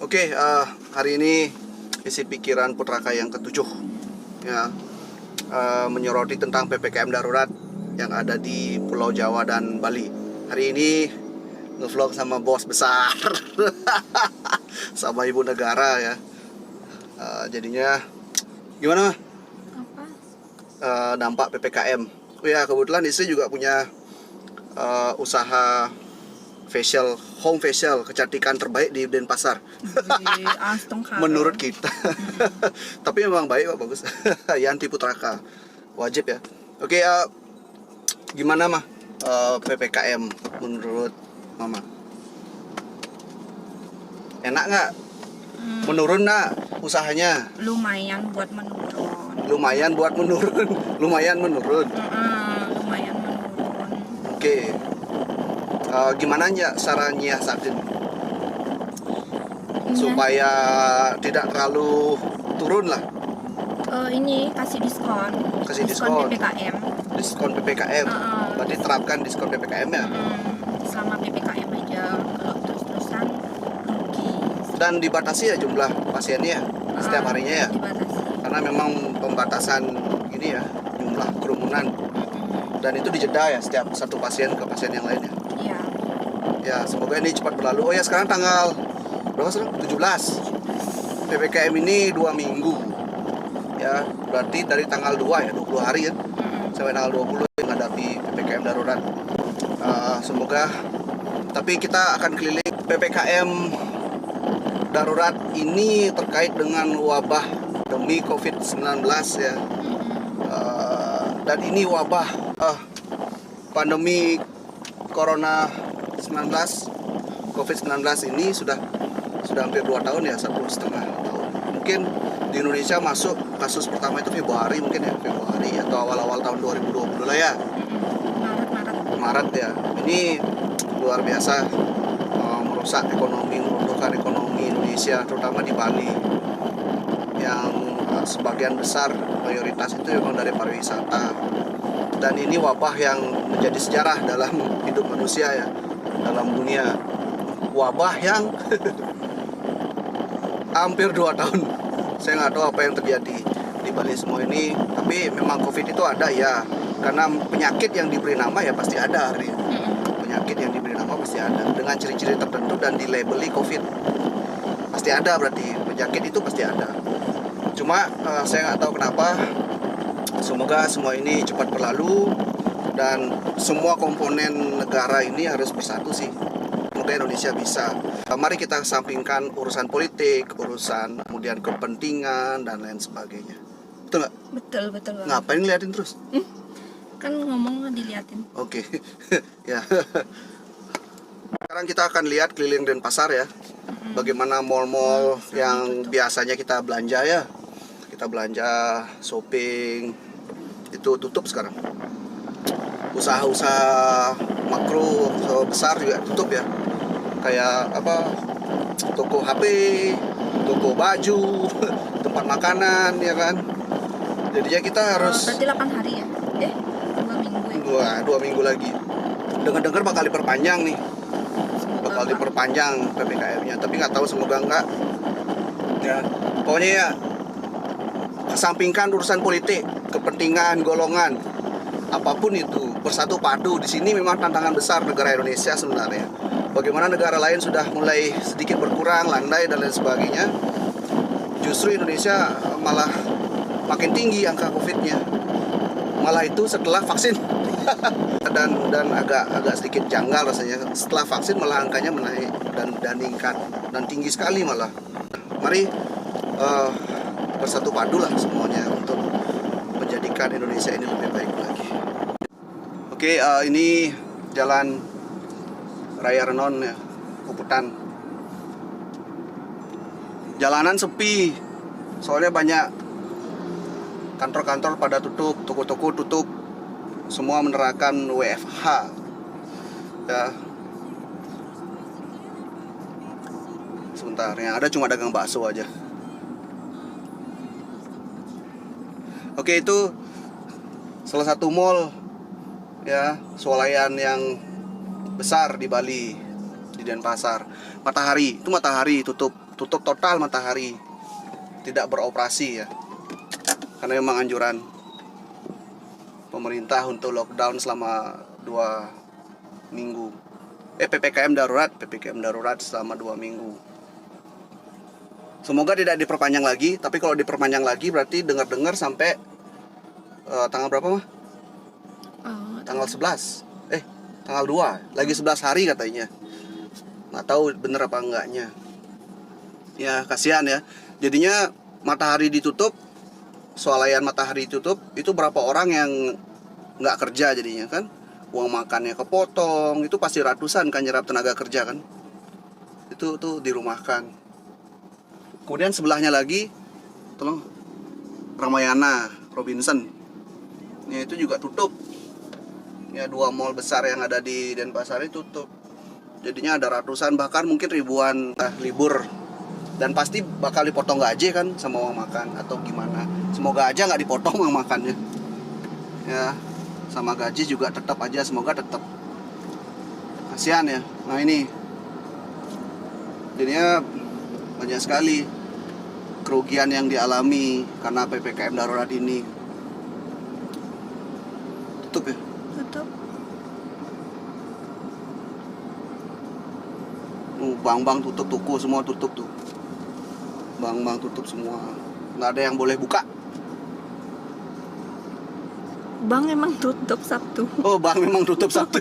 Oke, hari ini isi pikiran Putraka yang ketujuh ya, menyoroti tentang PPKM darurat yang ada di Pulau Jawa dan Bali. Hari ini ngevlog sama bos besar sama ibu negara ya. Jadinya gimana? Dampak PPKM. Oh ya, kebetulan istri juga punya usaha facial, home facial, kecantikan terbaik di Denpasar. Menurut kita. Tapi memang baik Pak, bagus. Yanti Putraka wajib ya. Oke, gimana mah PPKM menurut Mama? Enak nggak? Menurun nggak usahanya? Lumayan buat menurun. Lumayan buat menurun. Lumayan menurun. Lumayan menurun. Oke. Gimana ya cara nyiasatin supaya tidak terlalu turun lah? Ini kasih diskon. Kasih diskon. PPKM. Diskon PPKM. Berarti terapkan diskon PPKM ya? Selama PPKM aja, kalau terus-terusan rugi. Dan dibatasi ya jumlah pasiennya setiap harinya ya? Dibatasi. Karena memang pembatasan ini ya, jumlah kerumunan. Dan itu dijeda ya setiap satu pasien ke pasien yang lainnya. Iya. Ya, semoga ini cepat berlalu. Oh ya, sekarang tanggal berapa sekarang? 17. PPKM ini 2 minggu. Ya, berarti dari tanggal 2 ya, 20 hari ya. Sampai tanggal 20 menghadapi PPKM darurat. Semoga, tapi kita akan keliling. PPKM darurat ini terkait dengan wabah demi COVID-19 ya. Dan ini wabah pandemi Corona 19 COVID-19 ini sudah hampir 2 tahun ya, 1,5 tahun. Mungkin di Indonesia masuk kasus pertama itu Februari mungkin ya, Februari atau awal-awal tahun 2020 lah ya. Maret ya. Ini luar biasa, merusak ekonomi, meruntuhkan ekonomi Indonesia, terutama di Bali yang sebagian besar mayoritas itu memang dari pariwisata. Dan ini wabah yang menjadi sejarah dalam hidup manusia ya, dalam dunia. Wabah yang hampir 2 tahun. Saya nggak tahu apa yang terjadi di Bali semua ini. Tapi memang COVID itu ada ya, karena penyakit yang diberi nama ya pasti ada hari. Penyakit yang diberi nama pasti ada dengan ciri-ciri tertentu dan dilabeli COVID. Pasti ada, berarti penyakit itu pasti ada. Cuma saya nggak tahu kenapa. Semoga semua ini cepat berlalu dan semua komponen negara ini harus bersatu sih. Semoga Indonesia bisa. Mari kita sampingkan urusan politik, urusan kemudian kepentingan dan lain sebagainya. Betul nggak? Betul banget. Ngapain ngeliatin terus? Kan ngomong diliatin. Oke. Ya. Sekarang kita akan lihat keliling Denpasar ya. Bagaimana mall-mall yang biasanya kita belanja ya. Kita belanja, shopping, itu tutup sekarang. Usaha-usaha makro, usaha besar juga tutup ya. Kayak apa? Toko HP, toko baju, tempat makanan ya kan. Jadinya kita harus berarti 8 hari ya? 2 minggu ya? 2 minggu lagi. Dengar-dengar bakal diperpanjang nih. Semoga Bakal diperpanjang PPKM-nya, tapi nggak tahu, semoga enggak. Ya, pokoknya ya kesampingkan urusan politik, kepentingan golongan, apapun itu, bersatu padu. Di sini memang tantangan besar negara Indonesia sebenarnya. Bagaimana negara lain sudah mulai sedikit berkurang, landai dan lain sebagainya, justru Indonesia malah makin tinggi angka COVID-nya. Malah itu setelah vaksin. dan agak sedikit janggal rasanya. Setelah vaksin malah angkanya menaik dan meningkat dan tinggi sekali malah. Mari bersatu padu lah semuanya untuk menjadikan Indonesia ini lebih baik lagi. Oke, ini jalan Raya Renon ya, Puputan. Jalanan sepi, soalnya banyak kantor-kantor pada tutup, toko-toko tutup, semua menerapkan WFH ya. Sebentar, yang ada cuma dagang bakso aja. Oke, itu salah satu mall ya, swalayan yang besar di Bali, di Denpasar. Matahari, itu Matahari tutup tutup total Matahari, tidak beroperasi ya, karena memang anjuran pemerintah untuk lockdown selama 2 minggu. PPKM darurat selama 2 minggu. Semoga tidak diperpanjang lagi, tapi kalau diperpanjang lagi berarti dengar-dengar sampai tanggal berapa mah? Tanggal 11. Tanggal 2. Lagi 11 hari katanya. Nggak tahu bener apa enggaknya. Ya, kasihan ya. Jadinya Matahari ditutup, swalayan Matahari ditutup, itu berapa orang yang nggak kerja jadinya kan? Uang makannya kepotong, itu pasti ratusan kan nyerap tenaga kerja kan? Itu tuh dirumahkan. Kemudian sebelahnya lagi, tolong, Ramayana, Robinson. Ya, itu juga tutup. Ya, 2 mall besar yang ada di Denpasar itu tutup. Jadinya ada ratusan bahkan mungkin ribuan libur. Dan pasti bakal dipotong gaji kan sama uang makan atau gimana. Semoga aja nggak dipotong uang makannya. Ya, sama gaji juga tetap aja, semoga tetap. Kasihan ya. Nah ini, jadinya banyak sekali kerugian yang dialami karena PPKM darurat ini. Tutup ya. Tutup. Bank-bank tutup, toko semua tutup tuh. Bank-bank tutup semua. Nggak ada yang boleh buka. Bank emang tutup Sabtu. Oh, bank memang tutup Sabtu.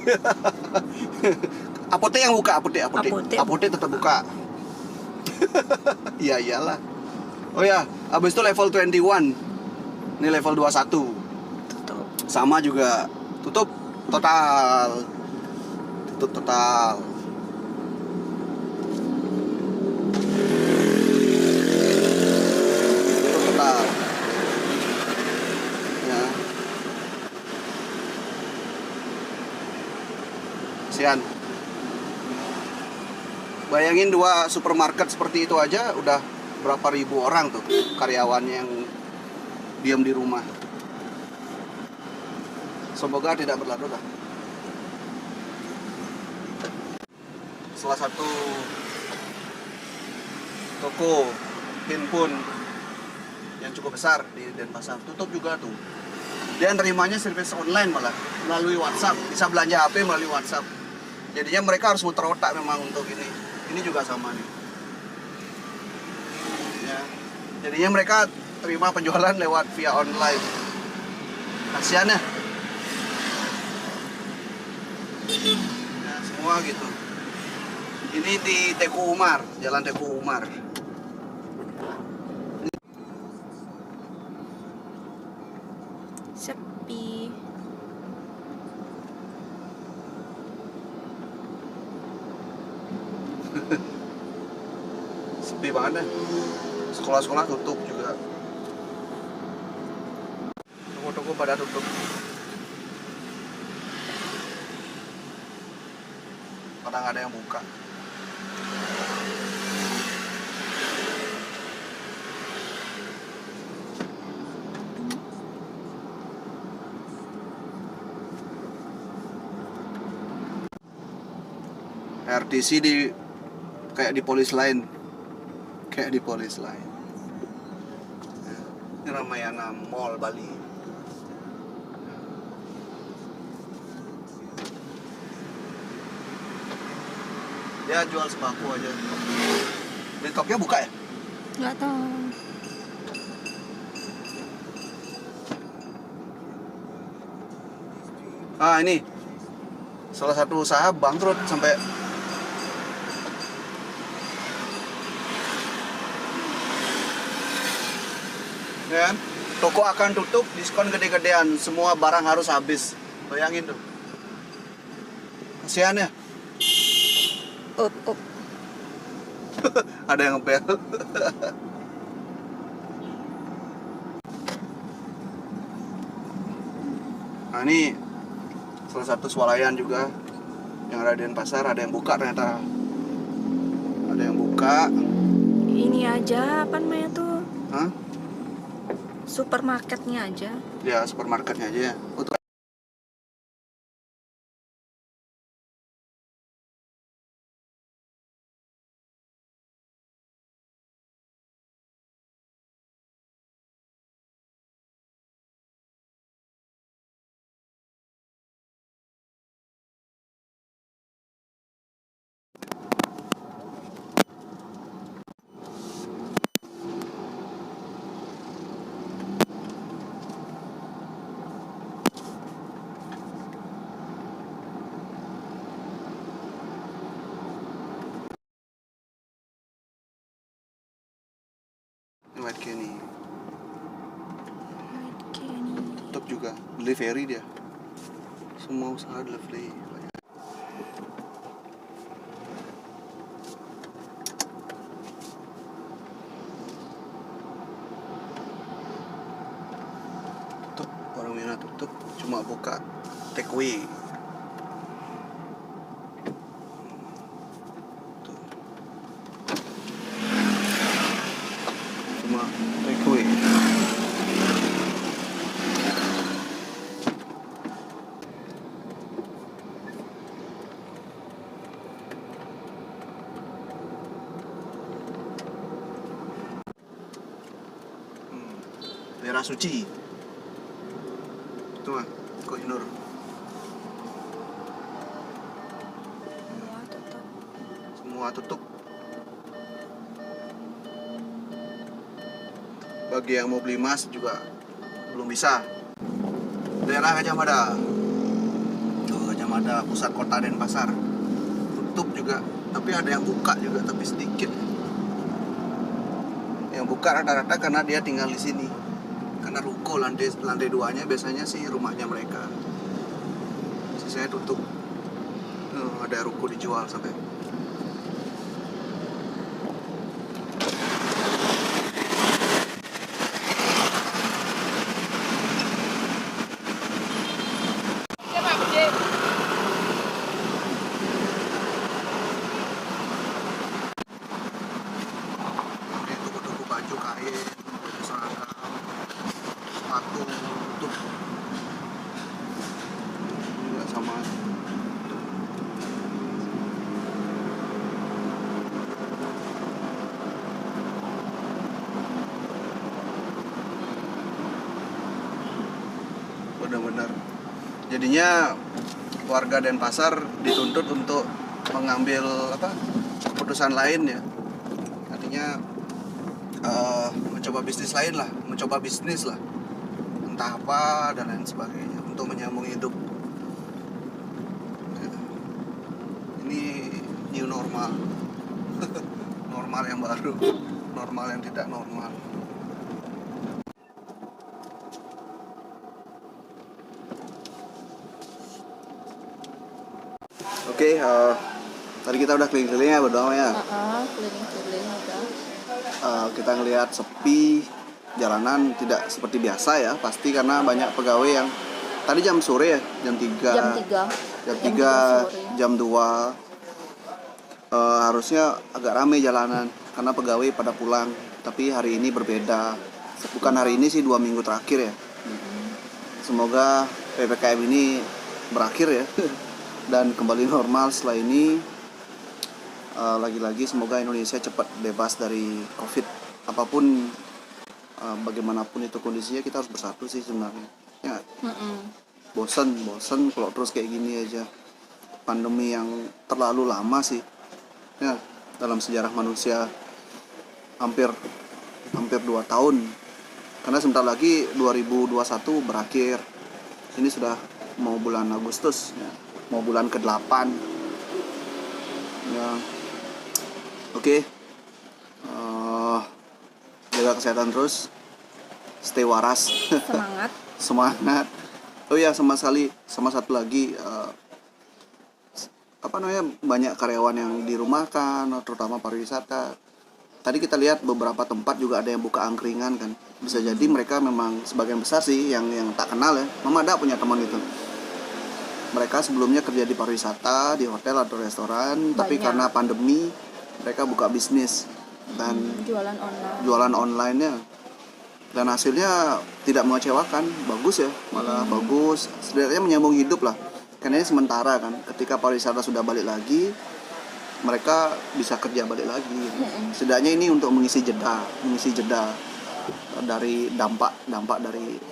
Apotek yang buka, apotek. Apotek tetap buka. Iya iyalah. Oh ya, habis itu level 21. Ini level 21. Tutup. Sama juga tutup total. Tutup total. Tutup total. Ya. Kasihan. Bayangin 2 supermarket seperti itu aja udah berapa ribu orang tuh karyawannya yang diam di rumah. Semoga tidak berlarut lah. Salah satu toko handphone yang cukup besar di Denpasar tutup juga tuh. Dia nerimanya service online malah melalui WhatsApp, bisa belanja HP melalui WhatsApp. Jadinya mereka harus muter otak memang untuk ini. Ini juga sama nih. Ya. Jadinya mereka terima penjualan lewat via online. Kasihan ya. Ya, semua gitu. Ini di Teku Umar, Jalan Teku Umar. Sepi. Sepi banget deh. Sekolah-sekolah tutup juga. Toko-toko pada tutup. Pada nggak ada yang buka. RTC kayak di polis lain. Kayak di polis lain. Ini Ramayana Mall Bali. Dia jual sembako aja. Di topnya buka ya? Nggak tahu. Ah ini salah satu usaha bangkrut sampai ya kan? Toko akan tutup, diskon gede-gedean, semua barang harus habis. Bayangin tuh. Kasihan ya. Up. Ada yang ngebel. Nah ini salah satu swalayan juga yang ada di Denpasar, ada yang buka ternyata. Ada yang buka. Ini aja apa namanya tuh? Hah? Supermarketnya aja. Ya supermarketnya aja ya. Untuk White Kenny. White Kenny. Tutup juga. Delivery dia. Semua usaha delivery. Tutup. Warung Mina tutup. Cuma buka take away. Tuh. Cuma take away. Daerah suci itu mah Kohinoor. Semua tutup. Semua tutup. Bagi yang mau beli emas juga belum bisa. Daerah Gajah Mada, tuh Gajah Mada, pusat kota Denpasar, tutup juga. Tapi ada yang buka juga, tapi sedikit. Yang buka rata-rata karena dia tinggal di sini. Karena ruko lantai 2-nya biasanya sih rumahnya mereka. Sisanya tutup. Ada ruko dijual sampai. Ini toko-toko baju kain, baju seragam, sepatu tutup juga sama. Benar-benar jadinya warga Denpasar dituntut untuk mengambil keputusan lain ya, artinya mencoba bisnis lain lah, mencoba bisnis lah, entah apa dan lain sebagainya untuk menyambung hidup. Ini new normal. Normal yang baru, normal yang tidak normal. Oke, tadi kita udah keliling-keliling ya berdua ya. Keliling-keliling udah. Kita ngelihat sepi, jalanan tidak seperti biasa ya, pasti karena banyak pegawai yang tadi jam sore ya, jam 3, Jam 3 jam 2 harusnya agak ramai jalanan karena pegawai pada pulang, tapi hari ini berbeda. Bukan hari ini sih, 2 minggu terakhir ya. Semoga PPKM ini berakhir ya dan kembali normal setelah ini. Lagi-lagi semoga Indonesia cepat bebas dari COVID. Apapun bagaimanapun itu kondisinya, kita harus bersatu sih sebenarnya ya. Bosen kalau terus kayak gini aja. Pandemi yang terlalu lama sih ya dalam sejarah manusia, hampir 2 tahun, karena sebentar lagi 2021 berakhir. Ini sudah mau bulan Agustus ya, mau bulan ke-8 ya. Oke. Jaga kesehatan terus, stay waras. Semangat. Semangat. Oh ya, sama satu lagi, banyak karyawan yang dirumahkan, terutama pariwisata. Tadi kita lihat beberapa tempat juga ada yang buka angkringan kan. Bisa jadi mereka memang sebagian besar sih yang tak kenal ya. Mama ada punya teman itu. Mereka sebelumnya kerja di pariwisata, di hotel atau restoran, tapi karena pandemi mereka buka bisnis dan jualan online-nya, dan hasilnya tidak mengecewakan, bagus ya, malah bagus. Setidaknya menyambung hidup lah, karena ini sementara kan. Ketika pariwisata sudah balik lagi, mereka bisa kerja balik lagi. Setidaknya ini untuk mengisi jeda dari dampak dari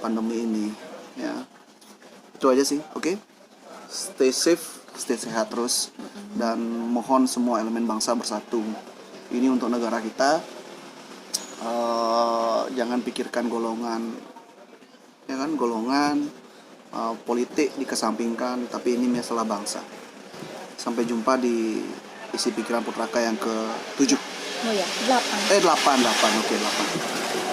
pandemi ini ya. Itu aja sih. Oke. Stay safe, stay sehat terus, dan mohon semua elemen bangsa bersatu. Ini untuk negara kita. Jangan pikirkan golongan ya kan, politik dikesampingkan, tapi ini masalah bangsa. Sampai jumpa di isi pikiran Putraka yang ke-7. Oh ya, 8. 8, oke 8.